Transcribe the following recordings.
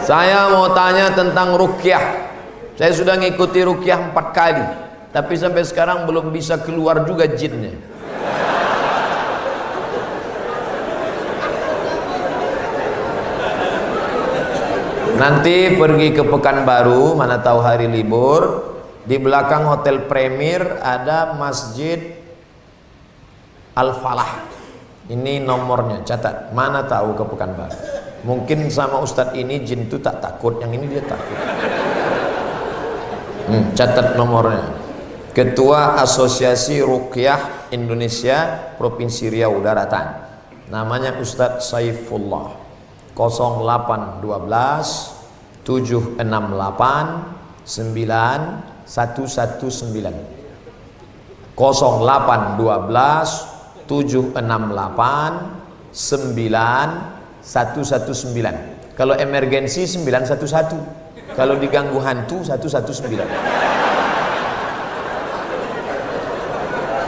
Saya mau tanya tentang ruqyah. Saya sudah ngikuti ruqyah 4 kali, tapi sampai sekarang belum bisa keluar juga jinnya. Nanti pergi ke Pekanbaru, mana tahu hari libur, di belakang Hotel Premier ada Masjid Al-Falah. Ini nomornya, catat. Mana tahu ke Pekanbaru. Mungkin sama Ustadz ini jin itu tak takut, yang ini dia takut. Catat nomornya. Ketua Asosiasi Ruqyah Indonesia Provinsi Riau Daratan. Namanya Ustadz Saifullah. 0812 768 9119 0812 768 9119. Kalau emergensi 911, kalau diganggu hantu 119.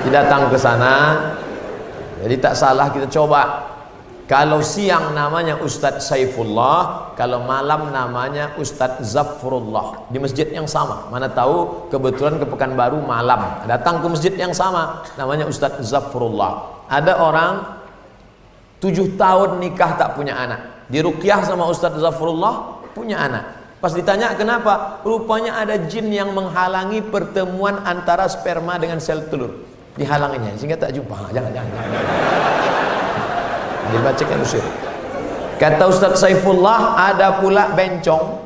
Datang ke sana, jadi tak salah kita coba. Kalau siang namanya Ustadz Saifullah, kalau malam namanya Ustadz Zafrullah, di masjid yang sama. Mana tahu kebetulan ke Pekanbaru malam, datang ke masjid yang sama, namanya Ustadz Zafrullah. Ada orang 7 tahun nikah tak punya anak, diruqyah sama Ustadz Zafrullah, punya anak. Pas ditanya kenapa, rupanya ada jin yang menghalangi pertemuan antara sperma dengan sel telur, dihalanginya sehingga tak jumpa. Jangan. Dibacakan usir. Kata Ustadz Saifullah, ada pula bencong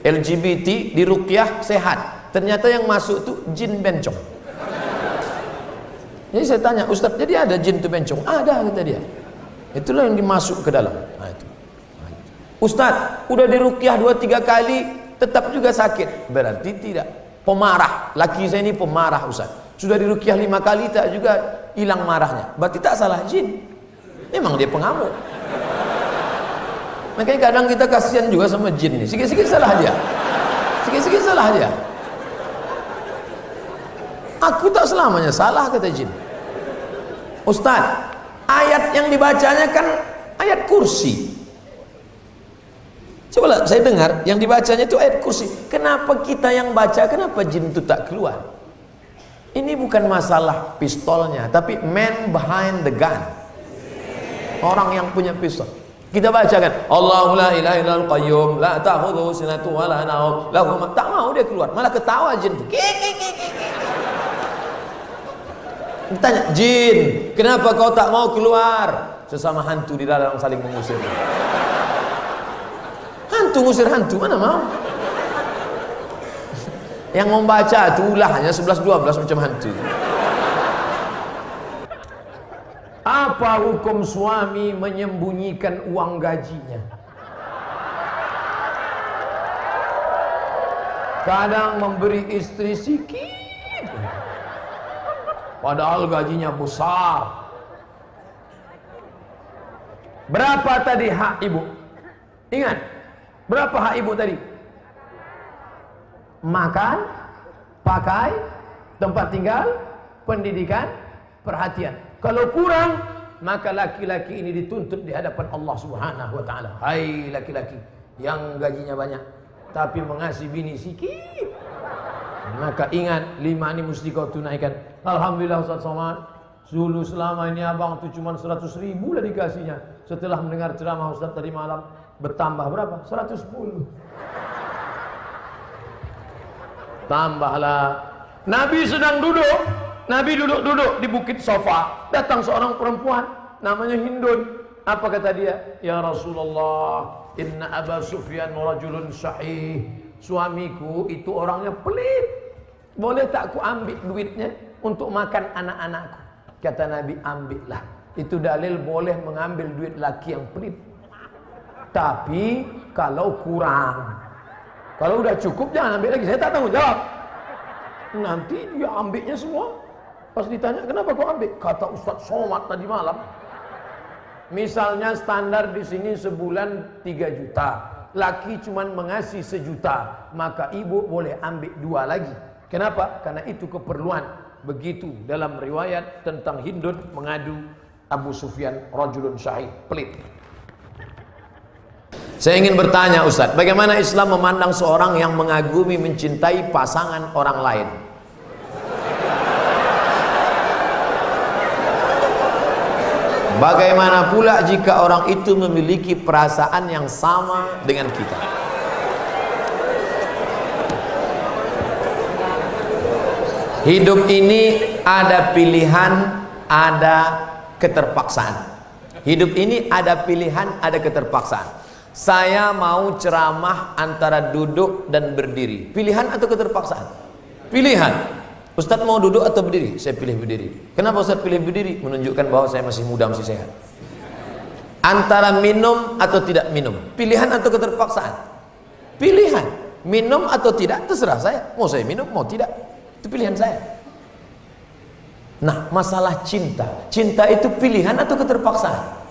LGBT di ruqyah sehat, ternyata yang masuk tuh jin bencong. Jadi saya tanya, Ustadz, jadi ada jin tuh bencong? Ada, kata dia. Itulah yang dimasuk ke dalam. Itu. Ustadz, udah di ruqyah 2-3 kali tetap juga sakit. Berarti tidak. Pemarah. Laki saya ini pemarah, Ustadz. Sudah di ruqyah 5 kali tak juga hilang marahnya. Berarti tak salah jin. Memang dia pengamuk. Makanya kadang kita kasihan juga sama jin nih. Sikit-sikit salah dia. Sikit-sikit salah dia. Aku tak selamanya salah, kata jin. Ustaz, ayat yang dibacanya kan ayat kursi. Coba saya dengar yang dibacanya itu ayat kursi. Kenapa kita yang baca, kenapa jin itu tak keluar? Ini bukan masalah pistolnya, tapi man behind the gun. Orang yang punya pistol. Kita bacakan Allahu la ilaha illal qayyum la ta'khudhuhu sinatun wa la nawm lahu ma, tak mau dia keluar, malah ketawa jin tuh. Ditanya, jin, kenapa kau tak mau keluar? Sesama hantu di dalam saling mengusir. Hantu ngusir hantu, mana mau? Yang membaca itu ulahnya 11-12 macam hantu. Apa hukum suami menyembunyikan uang gajinya? Kadang memberi istri sikit, padahal gajinya besar. Berapa tadi hak ibu? Ingat, berapa hak ibu tadi? Makan, pakai, tempat tinggal, pendidikan, perhatian. Kalau kurang, maka laki-laki ini dituntut di hadapan Allah Subhanahu wa taala. Hai laki-laki yang gajinya banyak tapi mengasihi bini sikit, maka ingat 5 ini mesti kau tunaikan. Alhamdulillah Ustaz Somad, dulu selama ini abang tu cuma 100.000 lah dikasihnya. Setelah mendengar ceramah Ustaz tadi malam, bertambah berapa? 110. Tambahlah. Nabi sedang duduk, Nabi duduk-duduk di bukit Sofa. Datang seorang perempuan namanya Hindun. Apa kata dia? Ya Rasulullah, inna Aba Sufyan rajulun sahih. Suamiku itu orangnya pelit. Boleh tak ku ambil duitnya untuk makan anak-anakku? Kata Nabi, ambillah. Itu dalil boleh mengambil duit laki yang pelit. Tapi kalau kurang, kalau udah cukup jangan ambil lagi. Saya tak tanggung jawab. Nanti dia ambilnya semua. Pas ditanya, kenapa kau ambil? Kata Ustaz Somad tadi malam. Misalnya standar di sini sebulan 3 juta. Laki cuman mengasih 1 juta. Maka ibu boleh ambil 2 lagi. Kenapa? Karena itu keperluan. Begitu dalam riwayat tentang Hindun mengadu Abu Sufyan rajulun syahid, pelit. Saya ingin bertanya Ustadz, bagaimana Islam memandang seorang yang mengagumi, mencintai pasangan orang lain? Bagaimana pula jika orang itu memiliki perasaan yang sama dengan kita? Hidup ini ada pilihan, ada keterpaksaan. Hidup ini ada pilihan, ada keterpaksaan. Saya mau ceramah antara duduk dan berdiri. Pilihan atau keterpaksaan? Pilihan. Ustadz mau duduk atau berdiri? Saya pilih berdiri. Kenapa Ustadz pilih berdiri? Menunjukkan bahwa saya masih muda, masih sehat. Antara minum atau tidak minum. Pilihan atau keterpaksaan? Pilihan. Minum atau tidak terserah saya. Mau saya minum, mau tidak. Itu pilihan saya. Nah, masalah cinta. Cinta itu pilihan atau keterpaksaan?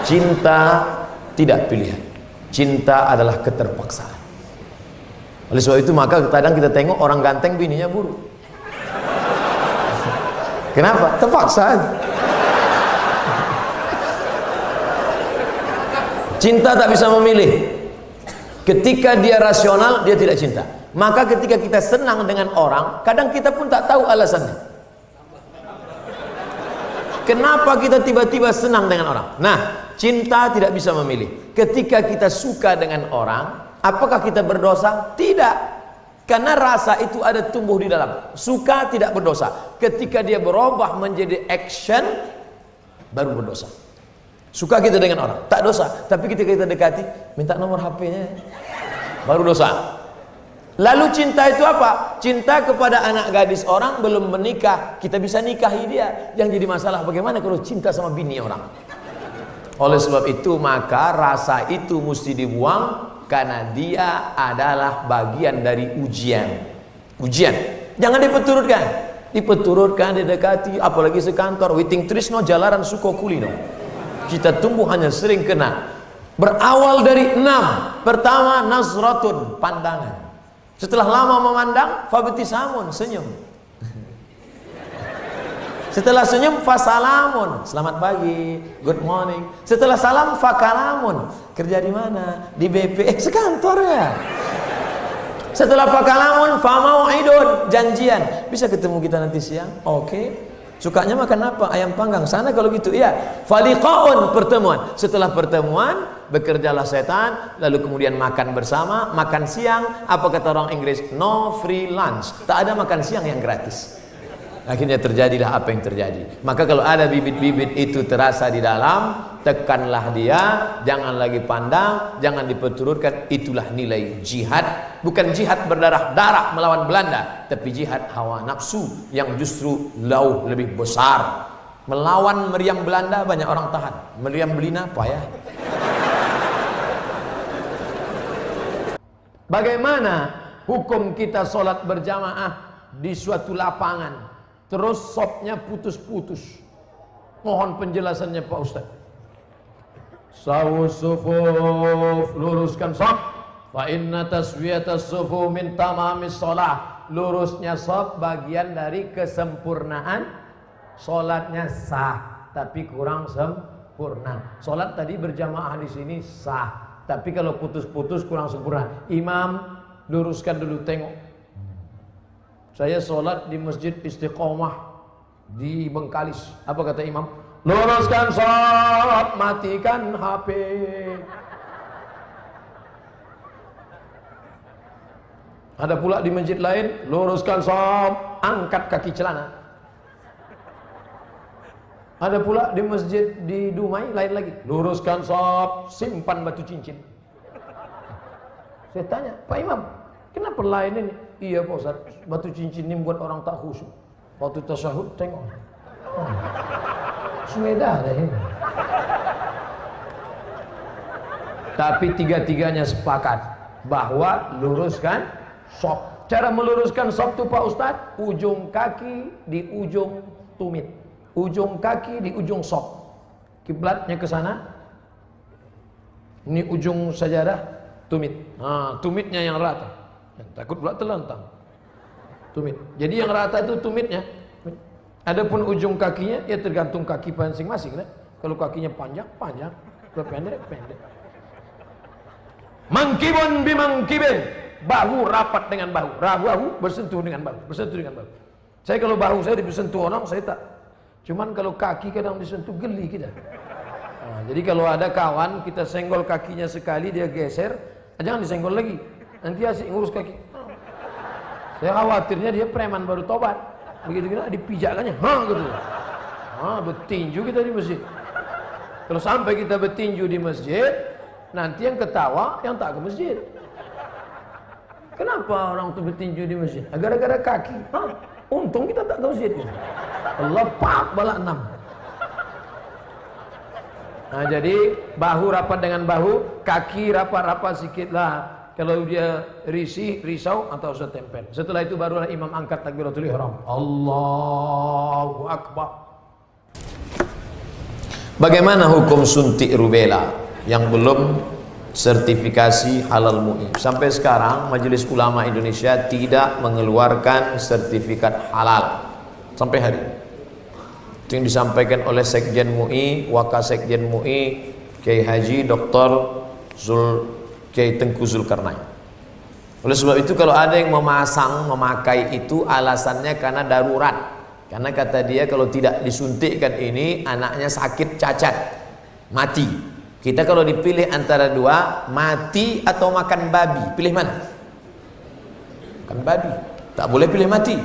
Cinta tidak pilihan. Cinta adalah keterpaksaan. Oleh sebab itu maka kadang kita tengok orang ganteng bininya buruk. Kenapa? Terpaksa. Cinta tak bisa memilih. Ketika dia rasional, dia tidak cinta. Maka ketika kita senang dengan orang, kadang kita pun tak tahu alasannya. Kenapa kita tiba-tiba senang dengan orang? Nah, cinta tidak bisa memilih. Ketika kita suka dengan orang, apakah kita berdosa? Tidak. Karena rasa itu ada tumbuh di dalam. Suka tidak berdosa. Ketika dia berubah menjadi action, baru berdosa. Suka kita dengan orang, tak dosa. Tapi ketika kita dekati, minta nomor HP-nya, baru dosa. Lalu cinta itu apa? Cinta kepada anak gadis orang belum menikah, kita bisa nikahi dia. Yang jadi masalah bagaimana kalau cinta sama bini orang? Oleh sebab itu maka rasa itu mesti dibuang. Karena dia adalah bagian dari ujian. Ujian. Jangan dipeturutkan. Dipeturutkan, didekati, apalagi sekantor. Witing trisno jalaran suko kulino. Kita tumbuh hanya sering kena. Berawal dari 6. Pertama, nazratun, pandangan. Setelah lama memandang, fabtisamun, senyum. Setelah senyum, fasalamun, selamat pagi, good morning. Setelah salam, fakalamun, kerja di mana? Di BP, sekantor ya. Setelah fakalamun, famau'idun, janjian. Bisa ketemu kita nanti siang? Oke. Sukanya makan apa? Ayam panggang. Sana kalau gitu, iya. Faliqaun, pertemuan. Setelah pertemuan, bekerjalah setan, lalu kemudian makan bersama, makan siang. Apa kata orang Inggris? No free lunch. Tak ada makan siang yang gratis. Akhirnya terjadilah apa yang terjadi. Maka kalau ada bibit-bibit itu terasa di dalam, tekanlah dia, jangan lagi pandang, jangan diperturutkan. Itulah nilai jihad. Bukan jihad berdarah-darah melawan Belanda, tapi jihad hawa nafsu yang justru jauh lebih besar. Melawan meriam Belanda banyak orang tahan, meriam Belina payah. Bagaimana hukum kita sholat berjamaah di suatu lapangan, terus sopnya putus-putus? Mohon penjelasannya Pak Ustaz. Sawus sufuf, luruskan sop. Fa inna taswiyatas sufu min tamamis sholah. Lurusnya sop bagian dari kesempurnaan. Sholatnya sah, tapi kurang sempurna. Sholat tadi berjamaah di sini sah, tapi kalau putus-putus kurang sempurna. Imam, luruskan dulu, tengok. Saya sholat di Masjid Istiqomah di Bengkalis. Apa kata imam? Luruskan sholat, matikan HP. Ada pula di masjid lain, luruskan sholat, angkat kaki celana. Ada pula di masjid di Dumai lain lagi, luruskan sholat, simpan batu cincin. Saya tanya, Pak Imam, kenapa lain ini? Iya Pak Ustaz, batu cincin ini membuat orang tak khusyuk. Waktu tasyahud tengok, sudah deh ini. Tapi tiga-tiganya sepakat bahwa luruskan sop. Cara meluruskan sop itu Pak Ustaz, ujung kaki di ujung tumit, ujung kaki di ujung sop. Kiblatnya ke sana. Ini ujung sajadah tumit. Nah, tumitnya yang rata. Takut pula terlentang. Tumit. Jadi yang rata itu tumitnya. Adapun ujung kakinya ya tergantung kaki masing-masing kan? Kalau kakinya panjang, panjang. Kalau pendek, pendek. Mangkibun bimangkibin, bahu rapat dengan bahu, bahu bersentuh dengan bahu, bersentuh dengan bahu. Saya kalau bahu saya disentuh orang, saya tak. Cuman kalau kaki kadang disentuh, geli kita. Nah, jadi kalau ada kawan kita senggol kakinya sekali, dia geser, jangan disenggol lagi. Nanti asik ngurus kaki. Saya khawatirnya dia preman baru tobat. Begitu kita dipijakkannya, gitu. Bertinju kita di masjid. Kalau sampai kita bertinju di masjid, nanti yang ketawa yang tak ke masjid. Kenapa orang itu bertinju di masjid? Gara-gara kaki. Untung kita tak ke masjid. Allah pak balak 6. Nah, jadi bahu rapat dengan bahu, kaki rapat-rapat sedikit lah. Kalau dia risau atau setempel. Setelah itu barulah imam angkat takbiratul ihram. Allahu akbar. Bagaimana hukum suntik rubella yang belum sertifikasi halal MUI? Sampai sekarang Majelis Ulama Indonesia tidak mengeluarkan sertifikat halal sampai hari ini. Itu yang disampaikan oleh Sekjen MUI, Wakasekjen MUI, Kiai Haji Dr. Kiai Tengku Zulkarnain. Oleh sebab itu kalau ada yang memakai itu alasannya karena darurat. Karena kata dia kalau tidak disuntikkan ini anaknya sakit cacat, mati. Kita kalau dipilih antara dua, mati atau makan babi, pilih mana? Makan babi. Tak boleh pilih mati.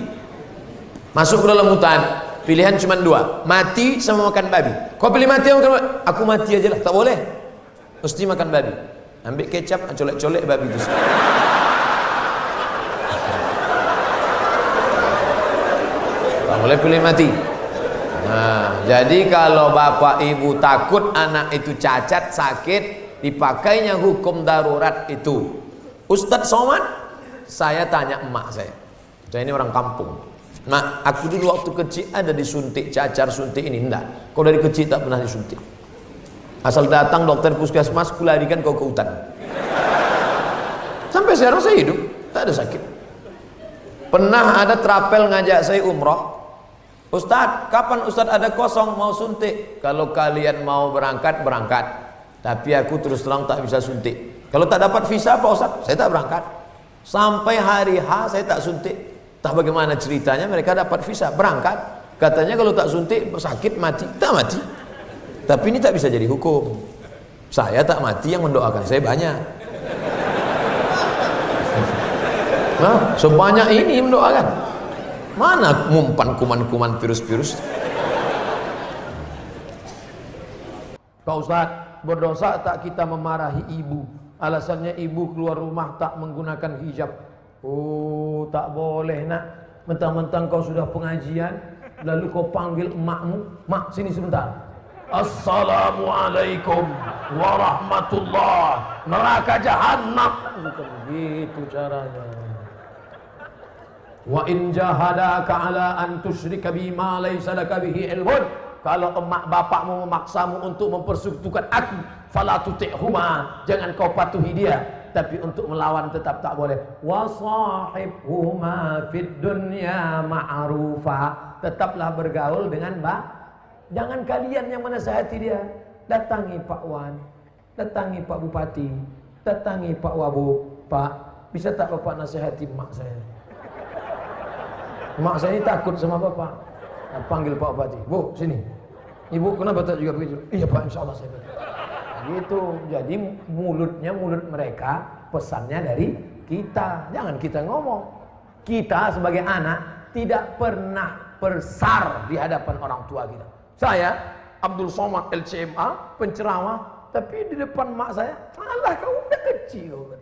Masuk ke dalam hutan, pilihan cuma dua, mati sama makan babi. Kau pilih mati atau makan babi? Aku mati aja lah, tak boleh. Mesti makan babi. Ambil kecap, colek-colek babi itu. Tak boleh pilih mati. Nah, jadi kalau bapak ibu takut anak itu cacat, sakit, dipakainya hukum darurat itu. Ustadz Somad, saya tanya emak saya ini orang kampung. Mak, aku dulu waktu kecil ada disuntik cacar, suntik ini. Enggak, kau dari kecil tak pernah disuntik. Asal datang dokter puskesmas, kularikan kau ke hutan. Sampai sekarang saya hidup, tak ada sakit. Pernah ada trapel ngajak saya umroh. Ustadz, kapan Ustadz ada kosong mau suntik? Kalau kalian mau berangkat, berangkat. Tapi aku terus terang tak bisa suntik. Kalau tak dapat visa Pak Ustadz, saya tak berangkat. Sampai hari H saya tak suntik. Tak bagaimana ceritanya mereka dapat visa, berangkat. Katanya kalau tak suntik sakit mati. Tak mati. Tapi ini tak bisa jadi hukum. Saya tak mati, yang mendoakan saya banyak. Nah, sebanyak ini mendoakan. Mana mumpan kuman-kuman virus-virus? Pak Ustadz, berdosa tak kita memarahi ibu? Alasannya ibu keluar rumah tak menggunakan hijab. Oh, tak boleh nak. Mentang-mentang kau sudah pengajian, lalu kau panggil emakmu, mak sini sebentar. Assalamualaikum warahmatullah. Neraka jahanam. Bukan begitu caranya. Wa in jahadaka ala an tusyrika bima laysa laka bihi ilmun. Kalau emak bapakmu memaksamu untuk mempersekutukan aku, fala tuti'huma, jangan kau patuhi dia. Tapi untuk melawan tetap tak boleh. Wa sahibhuma fid dunya ma'rufa, tetaplah bergaul dengan jangan kalian yang menasihati dia. Datangi Pak Wan, datangi Pak Bupati, datangi Pak Wabu. Pak, bisa tak Bapak nasihati mak saya? Mak saya ini takut sama bapak. Nah, panggil Pak Bupati, Bu, sini. Ibu, kenapa tak juga begitu? Iya Pak, insya Allah saya begitu. Gitu. Jadi mulutnya mulut mereka, pesannya dari kita. Jangan kita ngomong. Kita sebagai anak tidak pernah bersar di hadapan orang tua kita. Saya, Abdul Somad LCMA, penceramah, tapi di depan mak saya, alah kau udah kecil.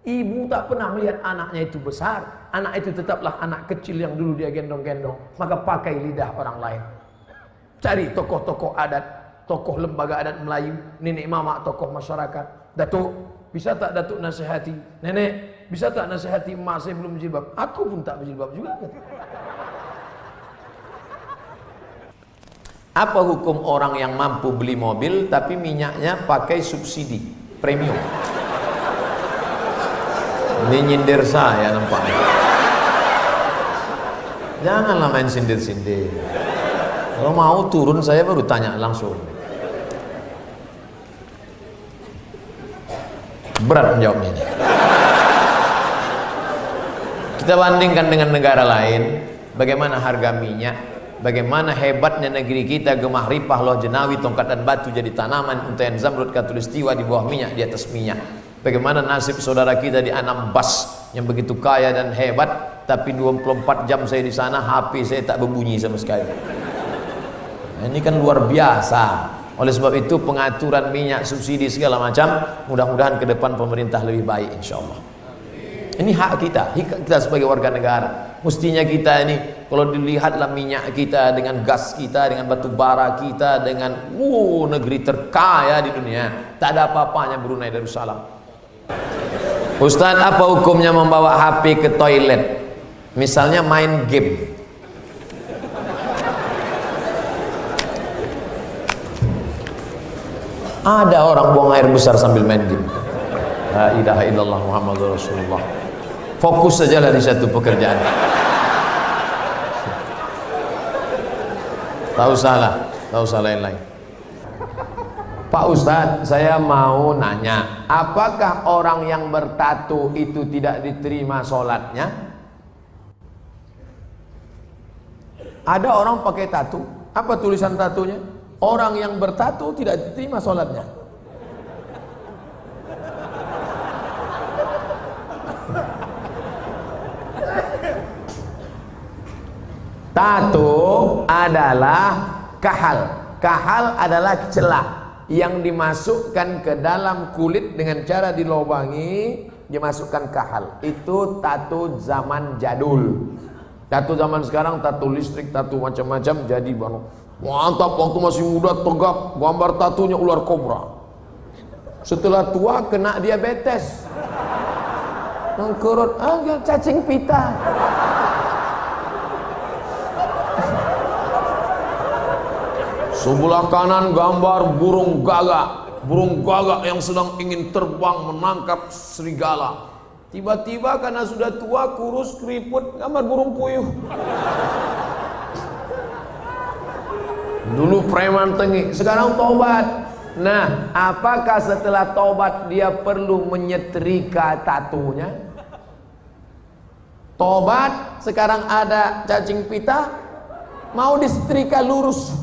Ibu tak pernah melihat anaknya itu besar. Anak itu tetaplah anak kecil yang dulu dia gendong-gendong. Maka pakai lidah orang lain. Cari tokoh-tokoh adat, tokoh lembaga adat Melayu, nenek mama, tokoh masyarakat. Datuk, bisa tak Datuk nasihati? Nenek, bisa tak nasihati emak saya belum berjilbab? Aku pun tak berjilbab juga. Apa hukum orang yang mampu beli mobil tapi minyaknya pakai subsidi premium? Ini nyindir saya nampaknya. Janganlah main sindir-sindir. Kalau mau turun saya baru tanya langsung. Berat menjawabnya ini. Kita bandingkan dengan negara lain, bagaimana harga minyak, bagaimana hebatnya negeri kita, gemah ripah, loh jenawi, tongkat dan batu jadi tanaman, untayan zamrud, katulistiwa di bawah minyak, di atas minyak. Bagaimana nasib saudara kita di Anambas yang begitu kaya dan hebat, tapi 24 jam saya di sana, HP saya tak berbunyi sama sekali. Nah, ini kan luar biasa. Oleh sebab itu pengaturan minyak, subsidi segala macam, mudah-mudahan ke depan pemerintah lebih baik insyaallah. Ini hak kita sebagai warga negara. Mestinya kita ini, kalau dilihatlah minyak kita dengan gas kita, dengan batu bara kita, dengan negeri terkaya di dunia, tak ada apa-apanya Brunei Darussalam. Ustaz, apa hukumnya membawa HP ke toilet? Misalnya main game. Ada orang buang air besar sambil main game. La ilaha illallah Muhammadur Rasulullah. Fokus sajalah di satu pekerjaan. Tak usah lain-lain. Pak Ustadz, saya mau nanya, apakah orang yang bertato itu tidak diterima sholatnya? Ada orang pakai tato, apa tulisan tatonya? Orang yang bertato tidak diterima sholatnya. Tato adalah kahal. Kahal adalah celah yang dimasukkan ke dalam kulit dengan cara dilobangi, dimasukkan kahal. Itu tato zaman jadul. Tato zaman sekarang, tato listrik, tato macam-macam jadi baru. Mantap, waktu masih muda tegap, gambar tatonya ular kobra. Setelah tua kena diabetes. Nangkurut, cacing pita. Sebelah kanan gambar burung gagak yang sedang ingin terbang menangkap serigala. Tiba-tiba karena sudah tua, kurus, keriput, gambar burung puyuh. Dulu preman tengi, sekarang tobat. Nah, apakah setelah tobat dia perlu menyetrika tatunya? Tobat, sekarang ada cacing pita, mau disetrika lurus.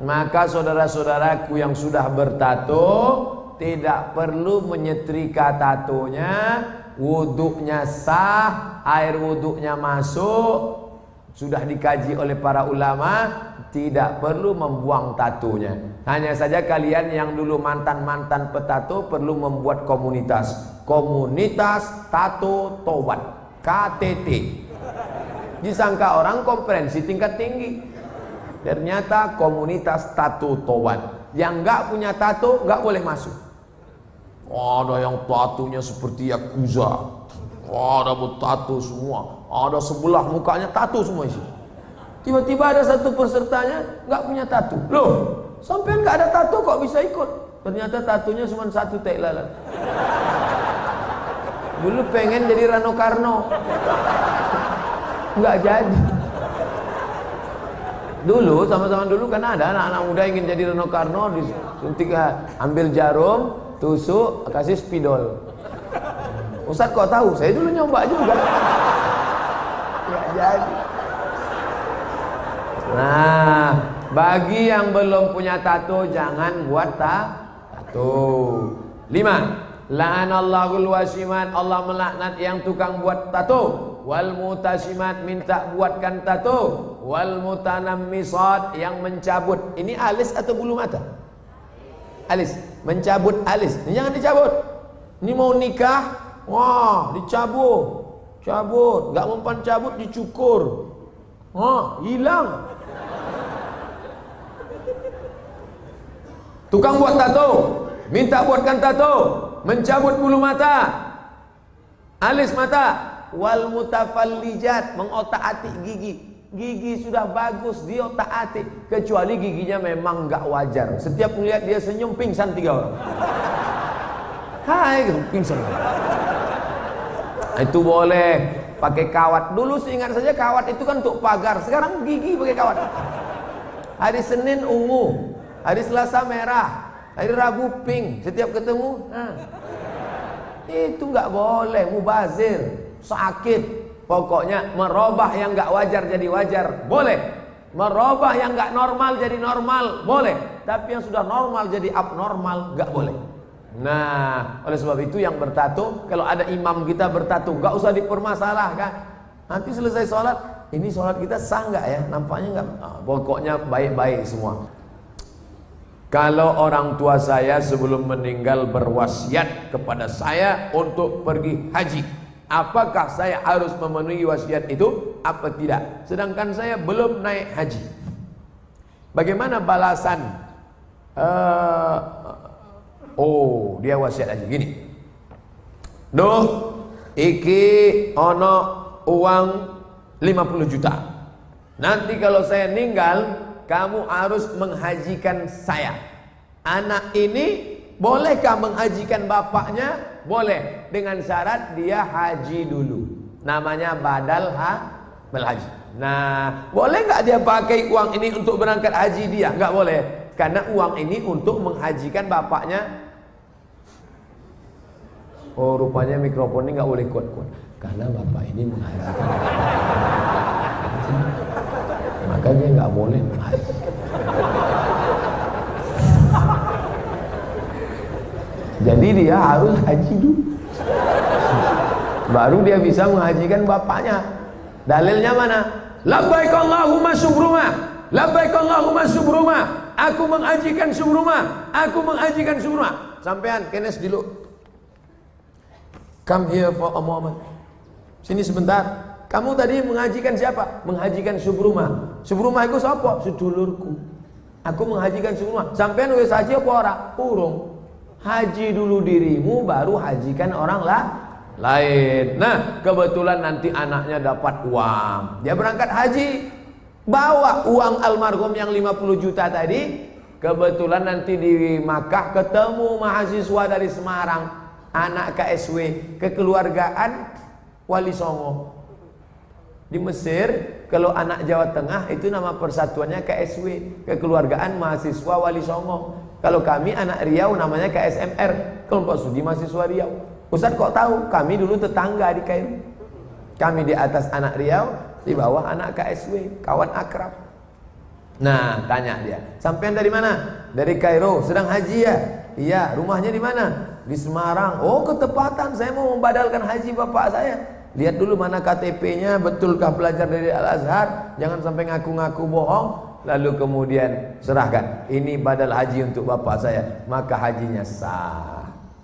Maka saudara-saudaraku yang sudah bertato tidak perlu menyetrika tatonya, wuduknya sah, air wuduknya masuk, sudah dikaji oleh para ulama, tidak perlu membuang tatonya. Hanya saja kalian yang dulu mantan-mantan petato perlu membuat komunitas tato tobat, KTT. Disangka orang konferensi tingkat tinggi. Ternyata komunitas tato tobat. Yang nggak punya tato nggak boleh masuk. Ada yang tatonya seperti Yakuza, ada bertato semua, ada sebelah mukanya tato semua isi. Tiba-tiba ada satu pesertanya nggak punya tato. Loh, sampean nggak ada tato kok bisa ikut? Ternyata tatonya cuma satu tai lalat. Dulu pengen jadi Rano Karno, nggak jadi. Dulu sama-sama dulu kan ada anak-anak muda ingin jadi Rano Karno, disuntik, ambil jarum, tusuk, kasih spidol. Ustaz kok tahu? Saya dulu nyoba juga. Nggak jadi. Nah, bagi yang belum punya tato jangan buat tato. 5. La'anallahul wasimat, Allah melaknat yang tukang buat tato. Wal mutasimat, minta buatkan tato. Wal mutanammisat, yang mencabut. Ini alis atau bulu mata? Alis, mencabut alis. Ini jangan dicabut. Ini mau nikah, wah dicabut, cabut. Gak mempan cabut, dicukur. Hilang. Tukang buat tato, minta buatkan tato, mencabut bulu mata, alis mata. Wal mutafallijat, mengotak-atik gigi. Gigi sudah bagus, dia otak-atik, kecuali giginya memang gak wajar. Setiap melihat dia senyum, pingsan 3 orang. Hai, pingsan. Itu boleh. Pakai kawat. Dulu seingat saja kawat itu kan untuk pagar. Sekarang gigi pakai kawat. Hari Senin ungu, hari Selasa merah, Hari Rabu pink, setiap ketemu. Itu nggak boleh, mubazir, sakit. Pokoknya merubah yang nggak wajar jadi wajar, boleh. Merubah yang nggak normal jadi normal, boleh. Tapi yang sudah normal jadi abnormal, nggak boleh. Nah, oleh sebab itu yang bertato, kalau ada imam kita bertato, nggak usah dipermasalahkan. Nanti selesai sholat, ini sholat kita sah nggak ya? Nampaknya nggak. Pokoknya baik-baik semua. Kalau orang tua saya sebelum meninggal berwasiat kepada saya untuk pergi haji, apakah saya harus memenuhi wasiat itu? Apa tidak? Sedangkan saya belum naik haji. Bagaimana balasan? Dia wasiat haji gini. Duh, iki ono uang 50 juta. Nanti kalau saya meninggal, kamu harus menghajikan saya. Anak ini bolehkah menghajikan bapaknya? Boleh, dengan syarat dia haji dulu. Namanya badal haji. Nah, boleh nggak dia pakai uang ini untuk berangkat haji dia? Nggak boleh, karena uang ini untuk menghajikan bapaknya. Oh, rupanya mikrofon ini nggak boleh kuat-kuat, karena bapak ini menghajikan. Maka dia nggak boleh menghaji. Jadi dia harus haji dulu, baru dia bisa menghajikan bapaknya. Dalilnya mana? Labbaik Allahumma subruma, labbaik Allahumma subruma. Aku menghajikan subruma, aku menghajikan subruma. Sampean kenes dulu. Come here for a moment. Sini sebentar. Kamu tadi menghajikan siapa? Menghajikan Subruma. Subruma itu siapa? Sedulurku. Aku menghajikan Subruma. Sampean wis haji apa ora? Urung. Haji dulu dirimu, baru hajikan orang lain. Nah, kebetulan nanti anaknya dapat uang, dia berangkat haji, bawa uang almarhum yang 50 juta tadi. Kebetulan nanti di Makkah ketemu mahasiswa dari Semarang, anak KSW, kekeluargaan Wali Songo. Di Mesir, kalau anak Jawa Tengah itu nama persatuannya KSW, kekeluargaan mahasiswa Wali Songo. Kalau kami anak Riau namanya KSMR, kelompok studi mahasiswa Riau. Ustaz kok tahu? Kami dulu tetangga di Kairo. Kami di atas anak Riau, di bawah anak KSW, kawan akrab. Nah, tanya dia, sampean dari mana? Dari Kairo, sedang haji ya? Iya, rumahnya di mana? Di Semarang. Oh, ketepatan, saya mau membadalkan haji bapak saya. Lihat dulu mana KTP-nya, betulkah belajar dari Al-Azhar? Jangan sampai ngaku-ngaku bohong. Lalu kemudian serahkan, ini badal haji untuk bapak saya. Maka hajinya sah.